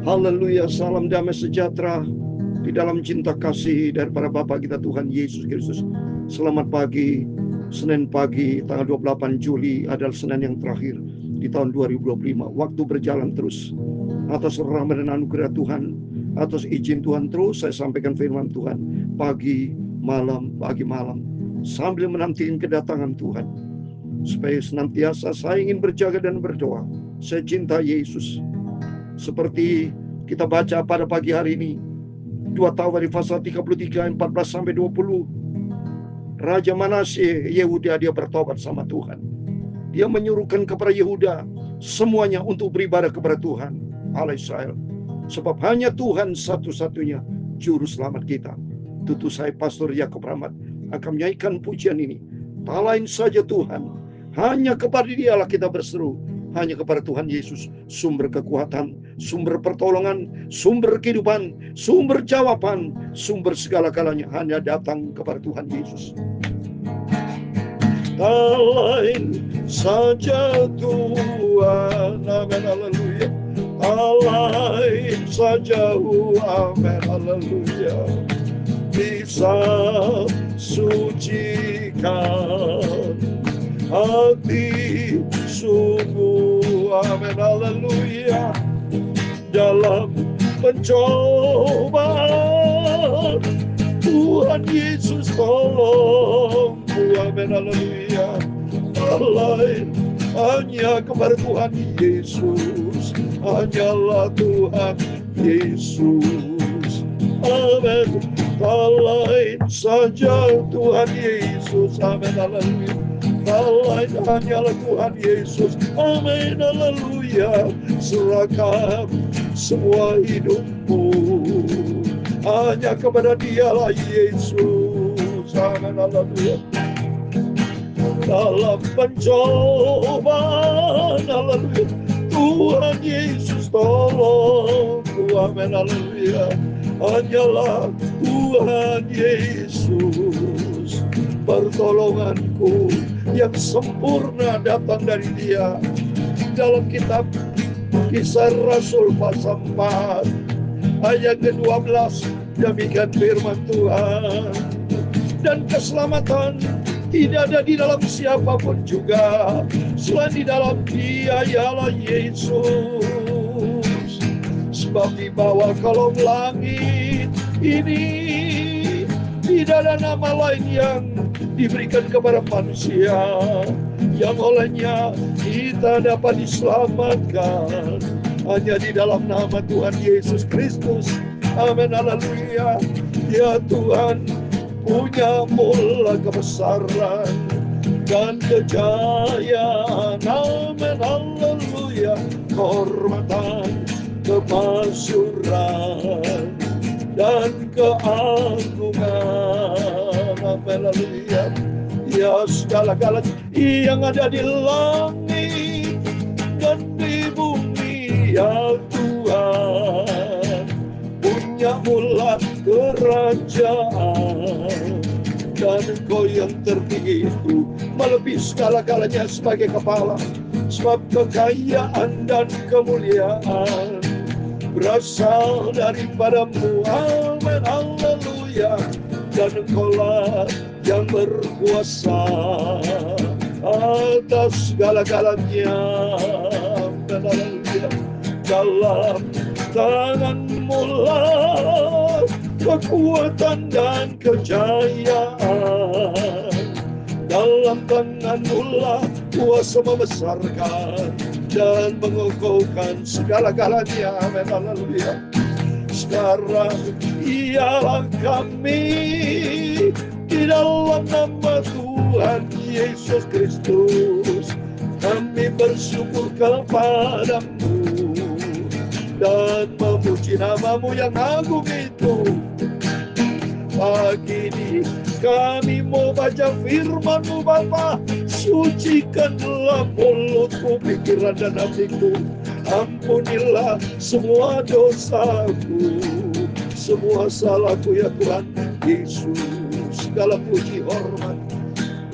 Haleluya, salam damai sejahtera di dalam cinta kasih daripada Bapa kita Tuhan Yesus Kristus. Selamat pagi, Senin pagi tanggal 28 Juli adalah Senin yang terakhir di tahun 2025. Waktu berjalan terus. Atas rahmat dan anugerah Tuhan, atas izin Tuhan terus saya sampaikan firman Tuhan pagi malam sambil menantikan kedatangan Tuhan. Supaya senantiasa saya ingin berjaga dan berdoa. Saya cinta Yesus. Seperti kita baca pada pagi hari ini, 2 Tawari pasal 33, 14-20. Raja Manasye, Yehuda, dia bertobat sama Tuhan. Dia menyuruhkan kepada Yehuda semuanya untuk beribadah kepada Tuhan Allah Israel. Sebab hanya Tuhan satu-satunya juru selamat kita. Tutu saya Pastor Yakob Rahmat akan menyanyikan pujian ini. Tak lain saja Tuhan, hanya kepada Dialah kita berseru. Hanya kepada Tuhan Yesus, sumber kekuatan, sumber pertolongan, sumber kehidupan, sumber jawaban, sumber segala-galanya hanya datang kepada Tuhan Yesus. Tak lain saja Tuhan, amin, haleluya. Tak lain saja, amin, haleluya. Bisa sucikan hati sungguh, amin, haleluya. Dalam pencobaan Tuhan Yesus tolongku, amin, haleluya. Tak lain hanya kepada Tuhan Yesus, hanyalah Tuhan Yesus, amin. Tak lain saja Tuhan Yesus, amin, haleluya. Tak lain hanyalah Tuhan Yesus, amin, haleluya. Serahkan semua hidupmu hanya kepada Dialah Yesus, amin, haleluya. Dalam pencobaan, haleluya, Tuhan Yesus tolongku, amin, haleluya. Hanyalah Tuhan Yesus, pertolonganku yang sempurna datang dari Dia. Dalam kitab Kisah Rasul pasal 4 ayat ke-12, demikian firman Tuhan. Dan keselamatan tidak ada di dalam siapapun juga selain di dalam Dia, ialah Yesus. Sebab di bawah kolong langit ini tidak ada nama lain yang diberikan kepada manusia yang olehnya kita dapat diselamatkan, hanya di dalam nama Tuhan Yesus Kristus, amin, haleluya. Ya Tuhan punya mula kebesaran dan kejayaan, amin, haleluya. Kehormatan, kemasyuran dan keagungan, amin, haleluya. Ya segala-galanya yang ada di langit dan di bumi, ya Tuhan punya mula kerajaan, dan Engkau yang tertinggi itu melebihi segala-galanya sebagai kepala. Sebab kekayaan dan kemuliaan berasal daripadamu, amin, haleluya. Dan Engkaulah yang berkuasa atas segala-galanya, amin, haleluya. Dalam tangan-Mu lah kekuatan dan kejayaan, dalam tangan-Mu lah kuasa membesarkan dan mengokohkan segala-galanya, amin, haleluya. Sekarang ialah kami di dalam nama Tuhan Yesus Kristus, kami bersyukur kepada-Mu dan memuji nama-Mu yang agung itu. Pagi ini kami mau baca firman-Mu, Bapa. Sucikanlah mulutku, pikiran dan hatiku. Ampunilah semua dosaku, semua salahku, ya Tuhan Yesus. Segala puji hormat,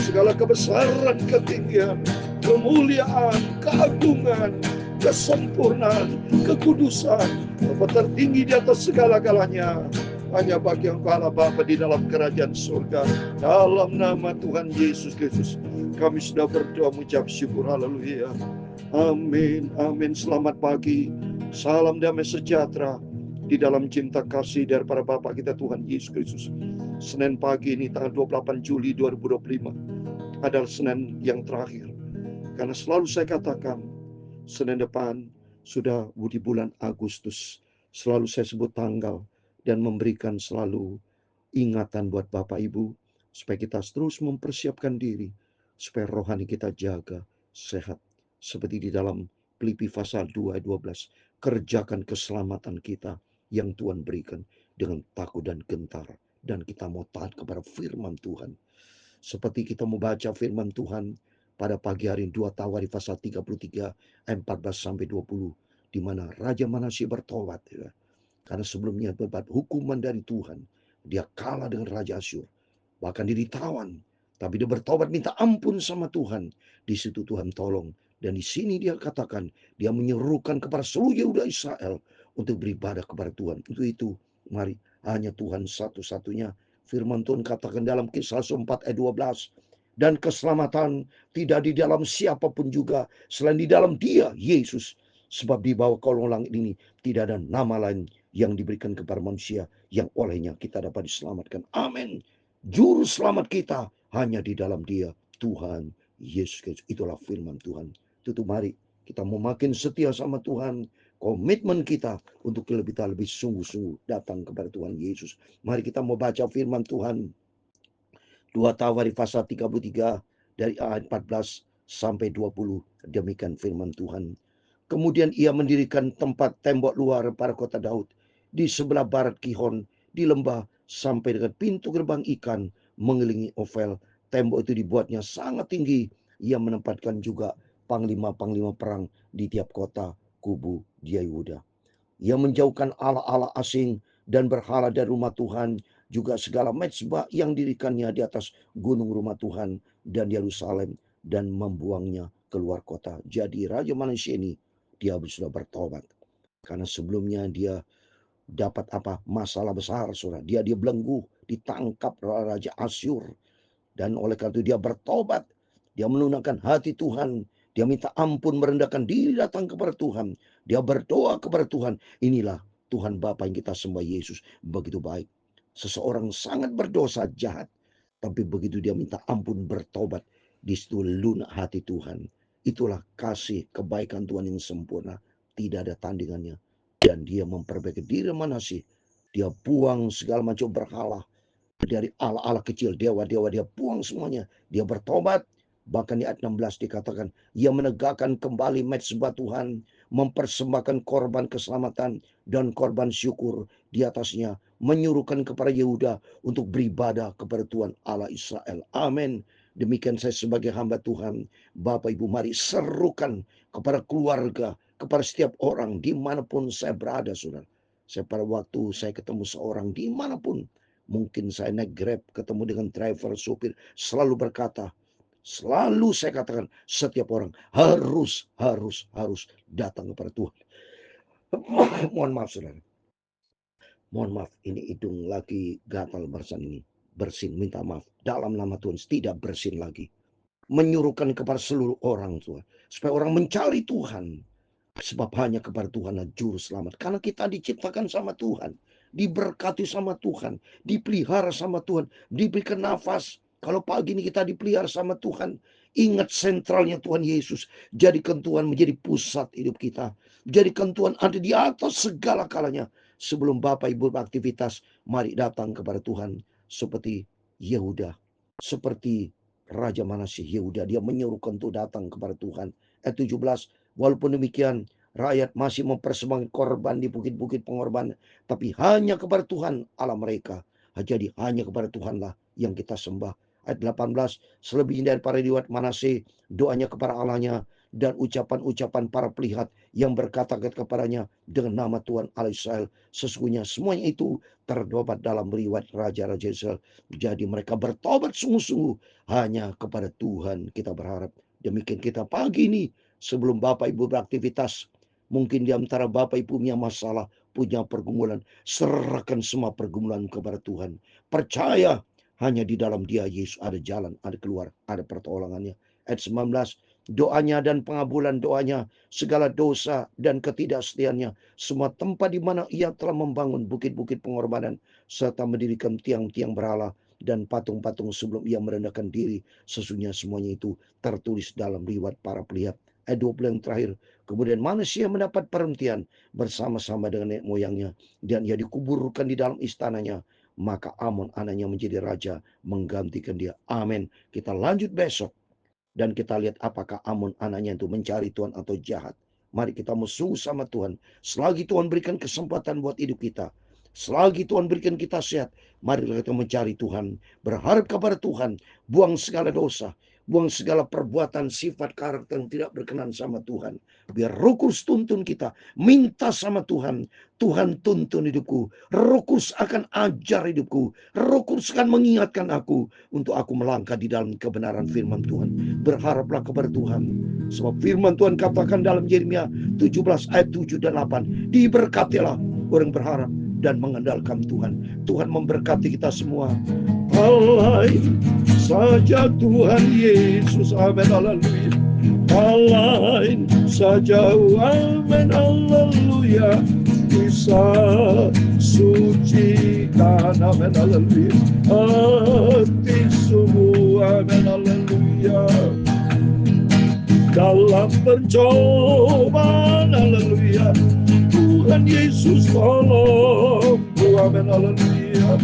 segala kebesaran, ketinggian, kemuliaan, keagungan kesempurnaan, kekudusan, tempat tertinggi di atas segala-galanya hanya bagi Engkau Allah Bapa di dalam kerajaan surga. Dalam nama Tuhan Yesus Kristus kami sudah berdoa mengucap syukur. Haleluya. Amin, amin. Selamat pagi, salam damai sejahtera di dalam cinta kasih daripada Bapa kita Tuhan Yesus Kristus. Senin pagi ini tanggal 28 Juli 2025 adalah Senin yang terakhir. Karena selalu saya katakan, Senin depan sudah di bulan Agustus. Selalu saya sebut tanggal dan memberikan selalu ingatan buat Bapak Ibu, supaya kita terus mempersiapkan diri, supaya rohani kita jaga, sehat. Seperti di dalam Filipi pasal 2 ayat 12, kerjakan keselamatan kita yang Tuhan berikan dengan takut dan gentar. Dan kita mau taat kepada firman Tuhan. Seperti kita membaca firman Tuhan pada pagi hari 2 Tawari pasal 33 ayat 14 sampai 20, di mana Raja Manasye bertobat, ya. Karena sebelumnya berbuat hukuman dari Tuhan, dia kalah dengan Raja Asyur, bahkan dia ditawan, tapi dia bertobat minta ampun sama Tuhan. Di situ Tuhan tolong, dan di sini dia katakan dia menyerukan kepada seluruh Yehuda Israel untuk beribadah kepada Tuhan. Untuk itu mari, hanya Tuhan satu-satunya. Firman Tuhan katakan dalam Kisah 4 ayat 12, dan keselamatan tidak di dalam siapapun juga selain di dalam Dia, Yesus. Sebab di bawah kolong langit ini tidak ada nama lain yang diberikan kepada manusia yang olehnya kita dapat diselamatkan. Amin. Juru selamat kita hanya di dalam Dia, Tuhan Yesus Kristus. Itulah firman Tuhan. Itu mari kita mau makin setia sama Tuhan. Komitmen kita untuk lebih sungguh-sungguh datang kepada Tuhan Yesus. Mari kita mau baca firman Tuhan. 2 Tawari pasal 33 dari ayat 14 sampai 20. Demikian firman Tuhan. Kemudian ia mendirikan tempat tembok luar pada kota Daud di sebelah barat Gihon, di lembah sampai dengan pintu gerbang ikan mengelilingi Ofel. Tembok itu dibuatnya sangat tinggi. Ia menempatkan juga panglima-panglima perang di tiap kota kubu di Yehuda. Ia menjauhkan Allah-Allah asing dan berhala dari rumah Tuhan, juga segala mezbah yang didirikannya di atas gunung rumah Tuhan dan Yerusalem, dan membuangnya keluar kota. Jadi Raja Manasye ini dia sudah bertobat, karena sebelumnya dia dapat masalah besar, saudara. Dia belenggu, ditangkap Raja Asyur, dan oleh karena itu dia bertobat. Dia menunaikan hati Tuhan. Dia minta ampun, merendahkan diri, datang kepada Tuhan. Dia berdoa kepada Tuhan. Inilah Tuhan Bapa yang kita sembah, Yesus. Begitu baik. Seseorang sangat berdosa, jahat, tapi begitu dia minta ampun, bertobat, di situ lunak hati Tuhan. Itulah kasih kebaikan Tuhan yang sempurna. Tidak ada tandingannya. Dan dia memperbaiki diri Manasye. Dia buang segala macam berhala. Dari Allah-Allah kecil, dewa-dewa, dia buang semuanya. Dia bertobat. Bahkan di ayat 16 dikatakan, ia menegakkan kembali mezbah Tuhan, mempersembahkan korban keselamatan dan korban syukur di atasnya, menyuruhkan kepada Yehuda untuk beribadah kepada Tuhan Allah Israel. Amin. Demikian saya sebagai hamba Tuhan, Bapak Ibu, mari serukan kepada keluarga, kepada setiap orang dimanapun saya berada, saudara. Saya pada waktu saya ketemu seorang dimanapun, mungkin saya naik Grab, ketemu dengan driver, supir, selalu berkata, selalu saya katakan, setiap orang harus datang kepada Tuhan. Mohon maaf, saudara. Mohon maaf, ini hidung lagi gatal barusan ini. Bersin, minta maaf. Dalam nama Tuhan, tidak bersin lagi. Menyuruhkan kepada seluruh orang, Tuhan, supaya orang mencari Tuhan. Sebab hanya kepada Tuhan juru selamat. Karena kita diciptakan sama Tuhan, diberkati sama Tuhan, dipelihara sama Tuhan, diberikan nafas. Kalau pagi ini kita dipelihara sama Tuhan, ingat sentralnya Tuhan Yesus. Jadikan Tuhan menjadi pusat hidup kita. Jadikan Tuhan ada di atas segala kalanya. Sebelum Bapak Ibu beraktivitas, mari datang kepada Tuhan. Seperti Yehuda, seperti Raja Manasye Yehuda, dia menyuruhkan untuk datang kepada Tuhan. Ayat 17, walaupun demikian, rakyat masih mempersembahkan korban di bukit-bukit pengorbanan, tapi hanya kepada Tuhan Allah mereka. Jadi hanya kepada Tuhanlah yang kita sembah. Ayat 18, selebihnya daripada riwayat Manasye, doanya kepada Allahnya, dan ucapan-ucapan para pelihat yang berkata kepadanya dengan nama Tuhan Allah Israel. Sesungguhnya semuanya itu terdapat dalam riwayat Raja-Raja Israel. Jadi mereka bertobat sungguh-sungguh hanya kepada Tuhan kita berharap. Demikian kita pagi ini sebelum Bapak Ibu beraktivitas, mungkin di antara Bapak Ibu punya masalah, punya pergumulan, serahkan semua pergumulan kepada Tuhan. Percaya hanya di dalam Dia Yesus ada jalan, ada keluar, ada pertolongannya. Ayat 19, doanya dan pengabulan doanya, segala dosa dan ketidaksetiaannya, semua tempat di mana ia telah membangun bukit-bukit pengorbanan, serta mendirikan tiang-tiang berhala dan patung-patung sebelum ia merendahkan diri, sesungguhnya semuanya itu tertulis dalam riwayat para pelihat. Ayat 20 yang terakhir, kemudian manusia mendapat perhentian bersama-sama dengan nenek moyangnya, dan ia dikuburkan di dalam istananya. Maka Amon anaknya menjadi raja menggantikan dia. Amin. Kita lanjut besok dan kita lihat apakah Amon anaknya itu mencari Tuhan atau jahat. Mari kita musuh sama Tuhan. Selagi Tuhan berikan kesempatan buat hidup kita, selagi Tuhan berikan kita sehat, mari kita mencari Tuhan, berharap kepada Tuhan, buang segala dosa, buang segala perbuatan sifat karakter yang tidak berkenan sama Tuhan. Biar Roh Kudus tuntun kita, minta sama Tuhan, Tuhan tuntun hidupku, Roh Kudus akan ajar hidupku, Roh Kudus akan mengingatkan aku untuk aku melangkah di dalam kebenaran firman Tuhan. Berharaplah kepada Tuhan, sebab firman Tuhan katakan dalam Yeremia 17 ayat 7 dan 8, diberkatilah orang berharap dan mengandalkan Tuhan. Tuhan memberkati kita semua. Alain saja Tuhan Yesus, amin, haleluya. Alain saja, amin, haleluya. Bisa sucikan, amin, haleluya, hati semua, amin, haleluya. Dalam pencobaan, haleluya, Tuhan Yesus tolong, amin, haleluya.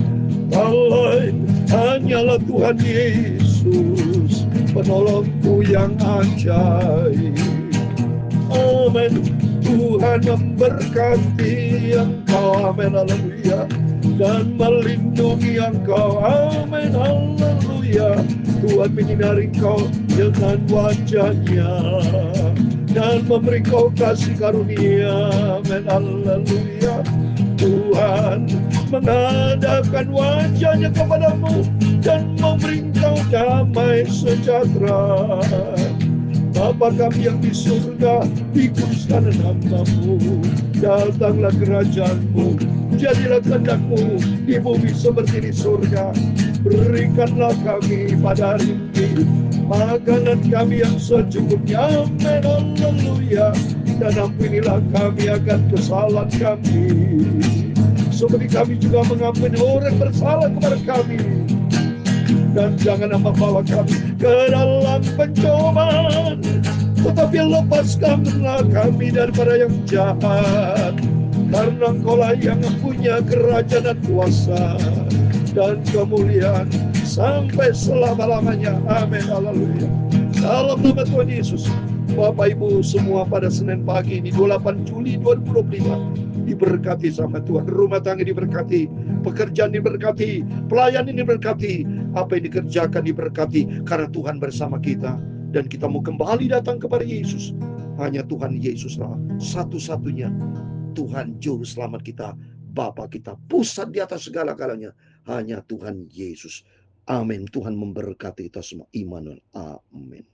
Alain hanyalah Tuhan Yesus, penolongku yang ajaib. Amin. Tuhan memberkati engkau, amin, haleluya, dan melindungi engkau, amin, haleluya. Tuhan menyinari engkau dengan wajahnya dan memberi kau kasih karunia, amin, haleluya. Tuhan menghadapkan wajahnya kepadamu dan memberi engkau damai sejahtera. Bapa kami yang di surga, dikuduskan namamu, datanglah kerajaanmu, jadilah kehendakmu di bumi seperti di surga. Berikanlah kami pada hari ini makanan kami yang secukupnya, amin, haleluya. Dan ampunilah kami akan kesalahan kami, seperti kami juga mengampuni orang bersalah kepada kami. Dan jangan membawa kami ke dalam pencobaan, tetapi lepaskanlah kami daripada yang jahat. Karena Engkaulah yang punya kerajaan dan kuasa dan kemuliaan sampai selama-lamanya, amin, haleluya. Dalam nama Tuhan Yesus, Bapak Ibu semua, pada Senin pagi ini 28 Juli 2025 diberkati sama Tuhan. Rumah tangga diberkati, pekerjaan diberkati, pelayan ini diberkati, apa yang dikerjakan diberkati, karena Tuhan bersama kita. Dan kita mau kembali datang kepada Yesus. Hanya Tuhan Yesuslah satu-satunya Tuhan Juru Selamat kita, Bapa kita, pusat di atas segala-galanya. Hanya Tuhan Yesus. Amin. Tuhan memberkati kita semua. Immanuel. Amin.